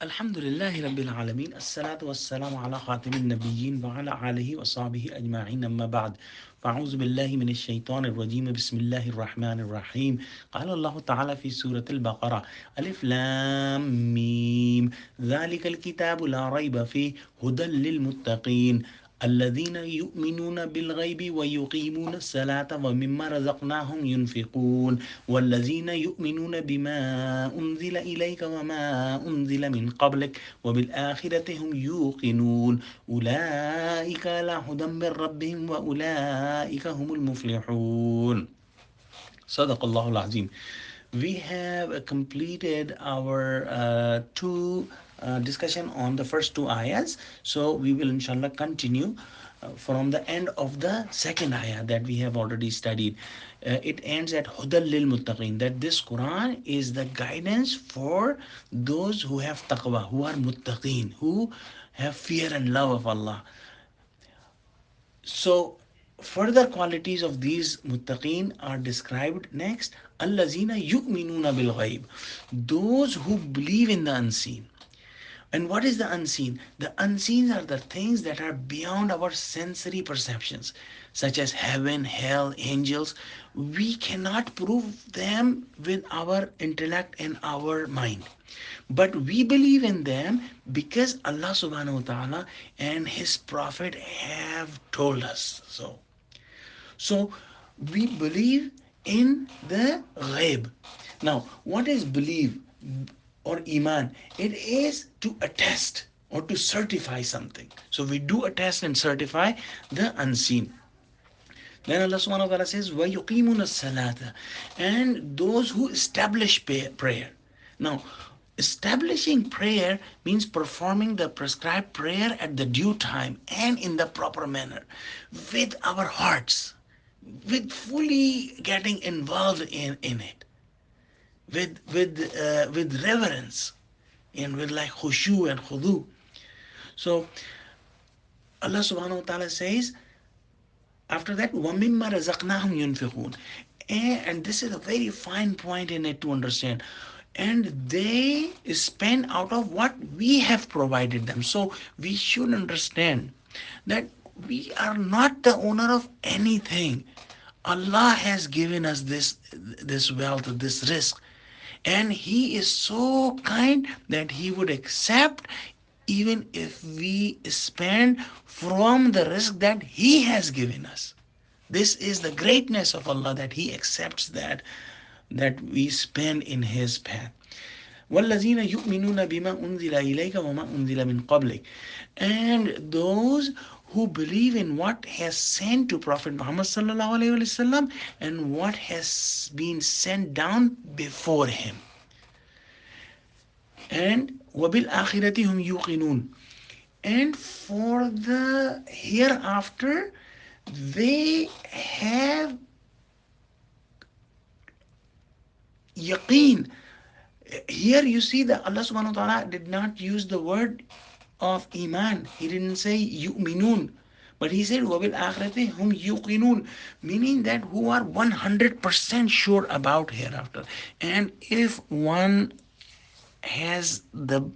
Alhamdulillahi Rabbil Alameen. Assalatu wassalamu ala khatimin nabiyyin wa ala alihi wa sahbihi ajma'in amma ba'd. فأعوذ بالله من الشيطان الرجيم بسم الله الرحمن الرحيم قال الله تعالى في سورة البقرة ألف لام ميم ذلك الكتاب لا ريب فيه هدى للمتقين الذين يؤمنون بالغيب ويقيمون الصلاة ومما رزقناهم ينفقون والذين يؤمنون بما أنزل إليك وما أنزل من قبلك وبالآخرة هم يوقنون أولئك على هدى من ربهم وأولئك هم المفلحون. صدق الله العظيم. We have completed our two discussion on the first two ayahs. So we will inshallah continue from the end of the second ayah that we have already studied. It ends at Hudal lil Muttaqin, that this Quran is the guidance for those who have taqwa, who are muttaqin, who have fear and love of Allah. So, further qualities of these muttaqin are described next. Allazina yu'minuna bil ghaib. Those who believe in the unseen. And what is the unseen? The unseen are the things that are beyond our sensory perceptions, such as heaven, hell, angels. We cannot prove them with our intellect and our mind. But we believe in them because Allah subhanahu wa ta'ala and His Prophet have told us so. So we believe in the ghaib. Now, what is believe or iman? It is to attest or to certify something. So we do attest and certify the unseen. Then Allah subhanahu wa ta'ala says, وَيُقِيمُونَ الصَّلَاةَ, and those who establish prayer. Now, establishing prayer means performing the prescribed prayer at the due time and in the proper manner with our hearts, with fully getting involved in it, with reverence and with like khushu and khudu. So Allah subhanahu wa ta'ala says after that, وَمِمَّا رَزَقْنَاهُمْ يُنْفِقُونَ. And this is a very fine point in it to understand. And they spend out of what we have provided them. So we should understand that we are not the owner of anything. Allah has given us this wealth, this risk. And He is so kind that He would accept even if we spend from the risk that He has given us. This is the greatness of Allah, that He accepts that we spend in His path. وَالَّذِينَ يُؤْمِنُونَ بِمَا أُنزِلَ إِلَيْكَ وَمَا أُنزِلَ مِن قَبْلِكَ. And those who believe in what has sent to Prophet Muhammad sallallahu alaihi wasallam and what has been sent down before him. And وَبِالْآخِرَةِ هُمْ يُوقِنُونَ. And for the hereafter, they have yaqeen. Here you see that Allah subhanahu wa ta'ala did not use the word of iman. He didn't say yu'minun, but He said وَبِالْآخِرَةِ هُمْ يُوقِنُونَ, meaning that who are 100% sure about hereafter. And if one has the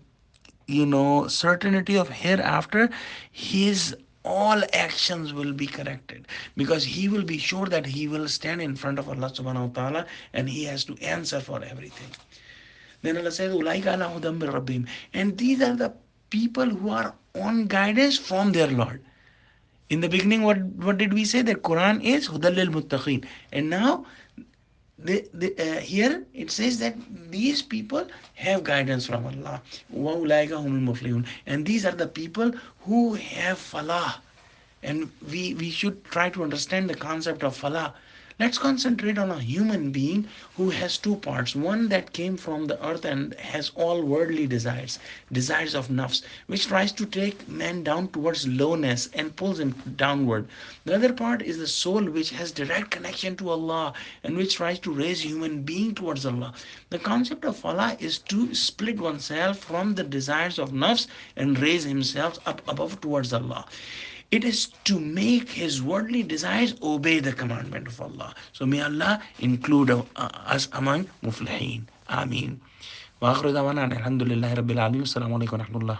certainty of hereafter, his all actions will be corrected, because he will be sure that he will stand in front of Allah subhanahu wa ta'ala and he has to answer for everything. Then Allah says, Ulaika ala hudam min rabbihim. And these are the people who are on guidance from their Lord. In the beginning, what did we say? That Quran is hudal lil muttaqin. And now here it says that these people have guidance from Allah. وَأُولَٰئِكَ هُمُ الْمُفْلِحُونَ. And these are the people who have falah. And we should try to understand the concept of falah. Let's concentrate on a human being who has two parts. One that came from the earth and has all worldly desires, desires of nafs, which tries to take man down towards lowness and pulls him downward. The other part is the soul, which has direct connection to Allah and which tries to raise human being towards Allah. The concept of falah is to split oneself from the desires of nafs and raise himself up above towards Allah. It is to make his worldly desires obey the commandment of Allah. So may Allah include us among muflihin. Ameen. وآخر دعوانا أن الحمد لله رب العالمين. السلام عليكم ورحمة الله.